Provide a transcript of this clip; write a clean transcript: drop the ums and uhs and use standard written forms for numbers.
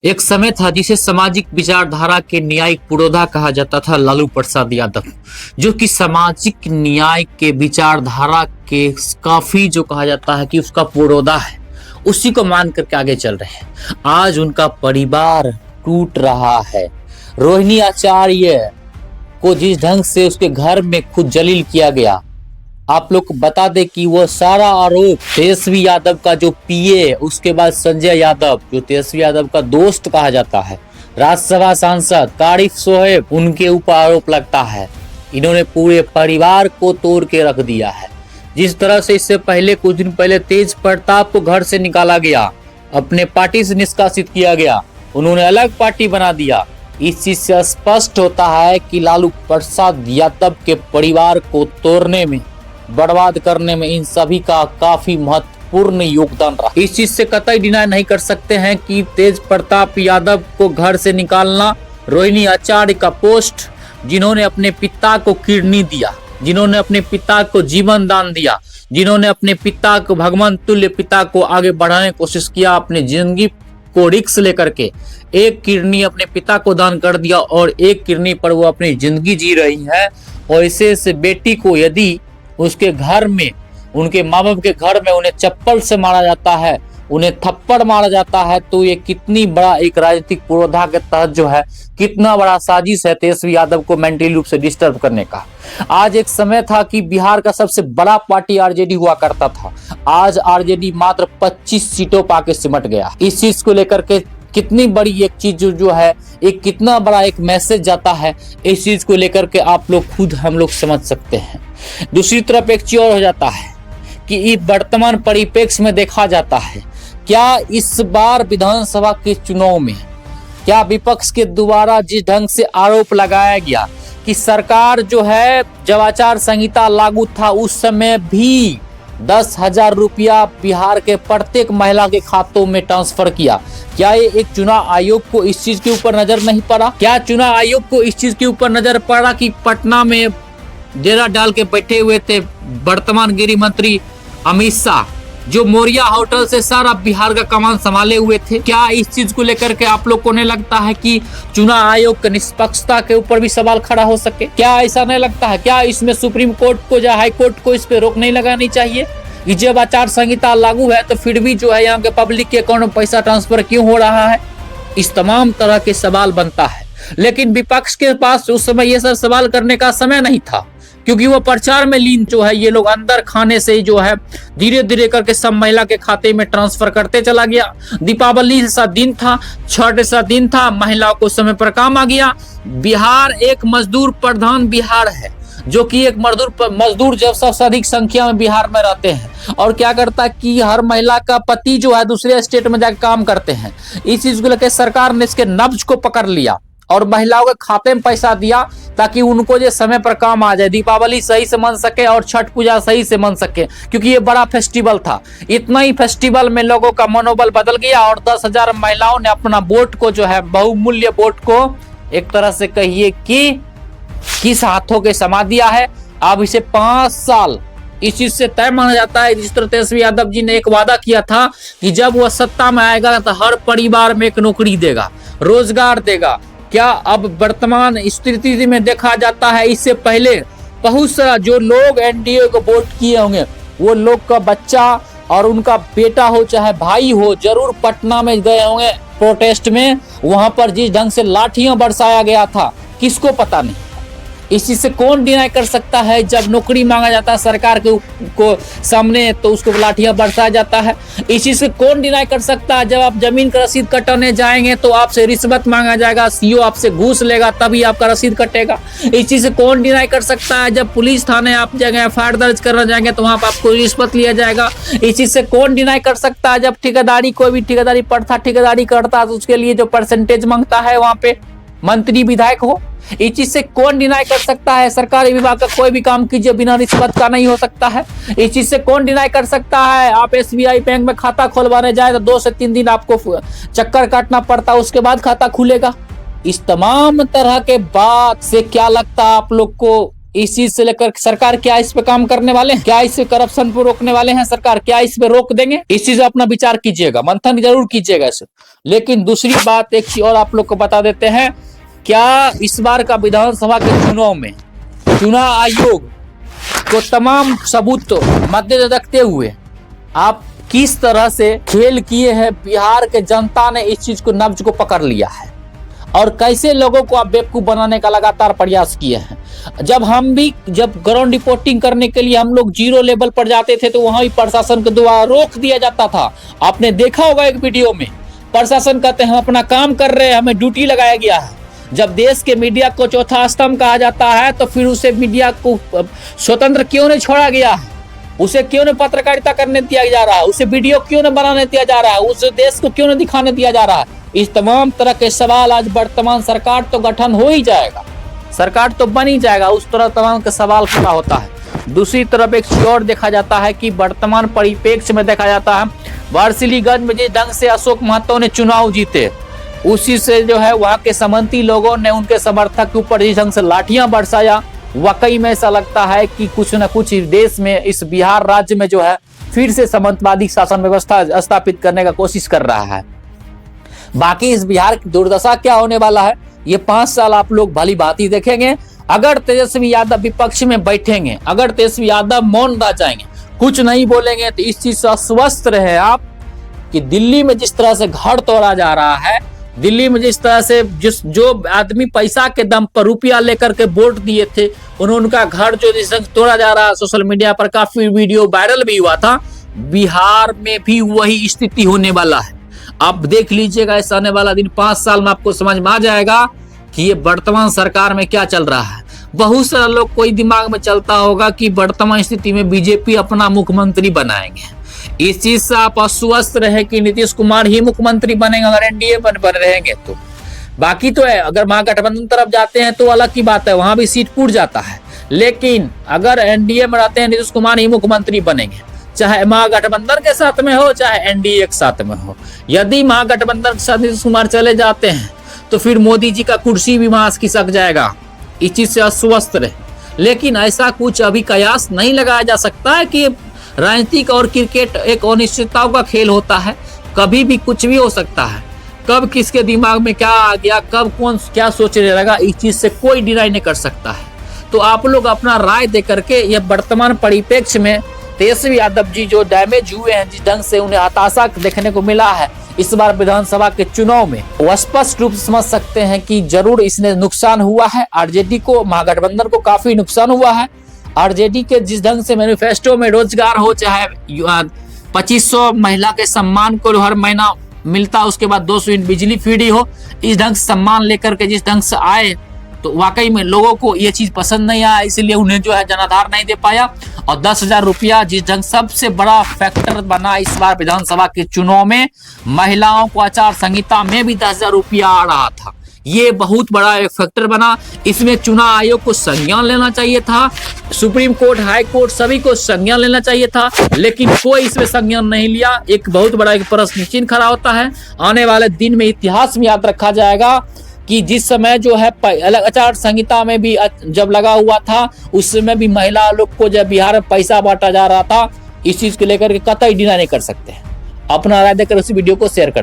एक समय था जिसे सामाजिक विचारधारा के न्यायिक पुरोधा कहा जाता था, लालू प्रसाद यादव, जो कि सामाजिक न्याय के विचारधारा के काफी जो कहा जाता है कि उसका पुरोधा है, उसी को मान करके आगे चल रहे हैं। आज उनका परिवार टूट रहा है। रोहिणी आचार्य को जिस ढंग से उसके घर में खुद जलील किया गया, आप लोग को बता दे कि वो सारा आरोप तेजस्वी यादव का जो पीए, उसके बाद संजय यादव जो तेजस्वी यादव का दोस्त कहा जाता है, राज्यसभा सांसद कारिफ सोहेब, उनके ऊपर आरोप लगता है। इन्होंने पूरे परिवार को तोड़ के रख दिया है। जिस तरह से इससे पहले कुछ दिन पहले तेज प्रताप को घर से निकाला गया, अपने पार्टी से निष्कासित किया गया, उन्होंने अलग पार्टी बना दिया। इस चीज से स्पष्ट होता है कि लालू प्रसाद यादव के परिवार को तोड़ने में, बर्बाद करने में इन सभी का काफी महत्वपूर्ण योगदान रहा। इस चीज से कतई डिनाई नहीं कर सकते हैं कि तेज प्रताप यादव को घर से निकालना, रोहिणी आचार्य का पोस्ट, जिन्होंने अपने पिता को किडनी दिया, जिन्होंने अपने पिता को जीवन दान दिया, जिन्होंने अपने पिता को, भगवान तुल्य पिता को आगे बढ़ाने की कोशिश किया, अपनी जिंदगी को रिस्क लेकर के एक किडनी अपने पिता को दान कर दिया और एक किडनी पर वो अपनी जिंदगी जी रही है। और ऐसे बेटी को यदि उसके घर में, उनके माँ बाप के घर में उन्हें चप्पल से मारा जाता है, उन्हें थप्पड़ मारा जाता है, तो ये कितनी बड़ा एक राजनीतिक पुरोधा के तहत जो है, कितना बड़ा साजिश है तेजस्वी यादव को मेंटली रूप से डिस्टर्ब करने का। आज एक समय था कि बिहार का सबसे बड़ा पार्टी आरजेडी हुआ करता था। आज आरजेडी मात्र 25 सीटों पर आके सिमट गया। इस चीज को लेकर के कितनी बड़ी एक चीज जो है, एक कितना बड़ा एक मैसेज जाता है, इस चीज को लेकर के आप लोग खुद हम लोग समझ सकते हैं। दूसरी तरफ एक चीज और हो जाता है कि वर्तमान परिप्रेक्ष्य में देखा जाता है, क्या इस बार विधानसभा के चुनाव में क्या विपक्ष के द्वारा जिस ढंग से आरोप लगाया गया कि सरकार जो है, जब आचार संहिता लागू था उस समय भी 10,000 रुपया बिहार के प्रत्येक महिला के खातों में ट्रांसफर किया, क्या ये एक चुनाव आयोग को इस चीज के ऊपर नजर नहीं पड़ा? क्या चुनाव आयोग को इस चीज के ऊपर नजर पड़ा कि पटना में डेरा डाल के बैठे हुए थे वर्तमान गृह मंत्री अमित शाह, जो मोरिया होटल से सारा बिहार का कमान संभाले हुए थे? क्या इस चीज को लेकर के आप लोग को नहीं लगता है कि चुनाव आयोग की निष्पक्षता के ऊपर भी सवाल खड़ा हो सके? क्या ऐसा नहीं लगता है? क्या इसमें सुप्रीम कोर्ट को या हाई कोर्ट को इस पे रोक नहीं लगानी चाहिए कि जब आचार संहिता लागू है तो फिर भी जो है यहाँ के पब्लिक के अकाउंट में पैसा ट्रांसफर क्यों हो रहा है? इस तमाम तरह के सवाल बनता है। लेकिन विपक्ष के पास उस समय ये सब सवाल करने का समय नहीं था, क्योंकि वो प्रचार में लीन जो है, ये लोग अंदर खाने से ही जो है धीरे धीरे करके सब महिला के खाते में ट्रांसफर करते चला गया। दीपावली जैसा दिन था, छठ जैसा दिन था, महिलाओं को समय पर काम आ गया। बिहार एक मजदूर प्रधान बिहार है, जो कि एक मजदूर जब सबसे अधिक संख्या में बिहार में रहते हैं। और क्या करता है कि हर महिला का पति जो है दूसरे स्टेट में जाकर काम करते हैं। इस चीज को लेकर सरकार ने इसके नब्ज को पकड़ लिया और महिलाओं के खाते में पैसा दिया ताकि उनको जो समय पर काम आ जाए, दीपावली सही से मन सके और छठ पूजा सही से मन सके, क्योंकि ये बड़ा फेस्टिवल था। इतना ही फेस्टिवल में लोगों का मनोबल बदल गया और 10,000 महिलाओं ने अपना वोट को जो है, बहुमूल्य वोट को एक तरह से कहिए कि किस हाथों के समा दिया है। अब इसे 5 साल इस चीज से तय माना जाता है। जिस तरह तेजस्वी यादव जी ने एक वादा किया था कि जब वह सत्ता में आएगा तो हर परिवार में एक नौकरी देगा, रोजगार देगा। क्या अब वर्तमान स्थिति में देखा जाता है, इससे पहले बहुत सारा जो लोग एनडीए को वोट किए होंगे, वो लोग का बच्चा और उनका बेटा हो चाहे भाई हो, जरूर पटना में गए होंगे प्रोटेस्ट में। वहां पर जिस ढंग से लाठियां बरसाया गया था, किसको पता नहीं। इस चीज से कौन डिनाई कर सकता है? जब नौकरी मांगा जाता है सरकार को सामने, तो उसको लाठियां बरसाया जाता है। इस चीज से कौन डिनाई कर सकता है? जब आप जमीन का रसीद कटाने जाएंगे तो आपसे रिश्वत मांगा जाएगा, सीओ आपसे घूस लेगा तभी आपका रसीद कटेगा। इस चीज से कौन डिनाई कर सकता है? जब पुलिस थाने आप जगह एफआईआर दर्ज करने जाएंगे तो वहां पर आपको रिश्वत लिया जाएगा। इस चीज से कौन डिनाई कर सकता है? जब ठेकेदारी, कोई भी ठेकेदारी प्रथा ठेकेदारी करता है तो उसके लिए जो परसेंटेज मांगता है वहां पे मंत्री विधायक हो, इस चीज से कौन डिनाई कर सकता है? सरकारी विभाग का कोई भी काम कीजिए बिना रिश्वत का नहीं हो सकता है। इस चीज से कौन डिनाई कर सकता है? आप एसबीआई बैंक में खाता खोलवाने जाए तो 2 से 3 दिन आपको चक्कर काटना पड़ता, उसके बाद खाता खुलेगा। इस तमाम तरह के बात से क्या लगता है आप लोग को इस चीज से लेकर सरकार क्या इस पे काम करने वाले हैं? क्या इस करप्शन को रोकने वाले हैं सरकार? क्या इस पे रोक देंगे? इस चीज अपना विचार कीजिएगा, मंथन जरूर कीजिएगा इसे। लेकिन दूसरी बात एक चीज और आप लोग को बता देते हैं, क्या इस बार का विधानसभा के चुनाव में चुनाव आयोग को तमाम सबूत मद्देनजर रखते हुए आप किस तरह से खेल किए हैं? बिहार के जनता ने इस चीज को नब्ज को पकड़ लिया है और कैसे लोगों को आप बेवकूफ बनाने का लगातार प्रयास किए हैं। जब ग्राउंड रिपोर्टिंग करने के लिए हम लोग जीरो लेवल पर जाते थे तो वहां भी प्रशासन के द्वारा रोक दिया जाता था। आपने देखा होगा एक वीडियो में, प्रशासन कहते हैं हम अपना काम कर रहे हैं, हमें ड्यूटी लगाया गया है। जब देश के मीडिया को चौथा स्तंभ कहा जाता है तो फिर उसे मीडिया को स्वतंत्र क्यों नहीं छोड़ा गया है? उसे क्यों नहीं पत्रकारिता करने दिया जा रहा है? उसे वीडियो क्यों नहीं बनाने दिया जा रहा है? उस देश को क्यों नहीं दिखाने दिया जा रहा है? इस तमाम तरह के सवाल आज वर्तमान सरकार तो गठन हो ही जाएगा, सरकार तो बन ही जाएगा, उस तरह तमाम के सवाल खड़ा होता है। दूसरी तरफ एक चीज और देखा जाता है कि वर्तमान परिप्रेक्ष्य में देखा जाता है, वारसिलीगंज में जिस ढंग से अशोक महतो ने चुनाव जीते, उसी से जो है वहां के समंती लोगों ने उनके समर्थक के ऊपर जिस ढंग से लाठियां बरसाया, वाकई में ऐसा लगता है कि कुछ न कुछ इस देश में, इस बिहार राज्य में जो है फिर से सामंतवादी शासन व्यवस्था स्थापित करने का कोशिश कर रहा है। बाकी इस बिहार की दुर्दशा क्या होने वाला है, ये 5 साल आप लोग भली भांति देखेंगे। अगर तेजस्वी यादव विपक्ष में बैठेंगे, अगर तेजस्वी यादव मौन रह जाएंगे, कुछ नहीं बोलेंगे, तो इस चीज से अस्वस्थ रहे आप कि दिल्ली में जिस तरह से घर तोड़ा जा रहा है, दिल्ली में जिस तरह से जो आदमी पैसा के दम पर रुपया लेकर के वोट दिए थे, उनका घर जो जिस तरह तोड़ा जा रहा है, सोशल मीडिया पर काफी वीडियो वायरल भी हुआ था। बिहार में भी वही स्थिति होने वाला है। आप देख लीजिएगा, इस आने वाला दिन 5 साल में आपको समझ में आ जाएगा कि ये वर्तमान सरकार में क्या चल रहा है। बहुत सारे लोग कोई दिमाग में चलता होगा कि वर्तमान स्थिति में बीजेपी अपना मुख्यमंत्री बनाएंगे। इस चीज से आप अस्वस्थ रहे कि नीतीश कुमार ही मुख्यमंत्री बनेंगे अगर एनडीए बन रहेंगे तो। बाकी तो है, अगर महागठबंधन तरफ जाते हैं तो अलग की बात है, वहां भी सीट टूट जाता है। लेकिन अगर एनडीए में रहते हैं, नीतीश कुमार ही मुख्यमंत्री बनेंगे, चाहे महागठबंधन के साथ में हो चाहे एनडीए के साथ में हो। यदि महागठबंधन के साथ नीतीश कुमार चले जाते हैं तो फिर मोदी जी का कुर्सी भी वहां खिसक जाएगा। इस चीज से अस्वस्थ रहे। लेकिन ऐसा कुछ अभी कयास नहीं लगाया जा सकता है कि राजनीतिक और क्रिकेट एक अनिश्चितताओं का खेल होता है, कभी भी कुछ भी हो सकता है। कब किसके दिमाग में क्या आ गया, कब कौन क्या सोचने लगा, इस चीज से कोई डिनाई नहीं कर सकता है। तो आप लोग अपना राय दे करके यह वर्तमान परिप्रेक्ष्य में तेजस्वी यादव जी जो डैमेज हुए हैं, जिस ढंग से उन्हें हताशा देखने को मिला है इस बार विधानसभा के चुनाव में, वो स्पष्ट रूप से समझ सकते हैं कि जरूर इसने नुकसान हुआ है। आरजेडी को, महागठबंधन को काफी नुकसान हुआ है। आरजेडी के जिस ढंग से मैनिफेस्टो में रोजगार हो, चाहे 2500 महिला के सम्मान को हर महीना मिलता, उसके बाद 200 यूनिट बिजली फ्री हो, इस ढंग से सम्मान लेकर के जिस ढंग से आए, तो वाकई में लोगों को ये चीज पसंद नहीं आया, इसलिए उन्हें जो है जनाधार नहीं दे पाया। और 10,000 रुपया जिस ढंग सबसे बड़ा फैक्टर बना इस बार विधानसभा के चुनाव में, महिलाओं को आचार संहिता में भी 10,000 रुपया आ रहा था, ये बहुत बड़ा एक फैक्टर बना। इसमें चुनाव आयोग को संज्ञान लेना चाहिए था, सुप्रीम कोर्ट, हाई कोर्ट सभी को संज्ञान लेना चाहिए था, लेकिन कोई इसमें संज्ञान नहीं लिया। एक बहुत बड़ा एक प्रश्न चिन्ह खड़ा होता है। आने वाले दिन में इतिहास में याद रखा जाएगा कि जिस समय जो है आचार संहिता में भी जब लगा हुआ था, उस समय भी महिला लोग को जब बिहार में पैसा बांटा जा रहा था, इस चीज को लेकर के कतई डिनाई नहीं कर सकते। अपना राय देकर उस वीडियो को शेयर कर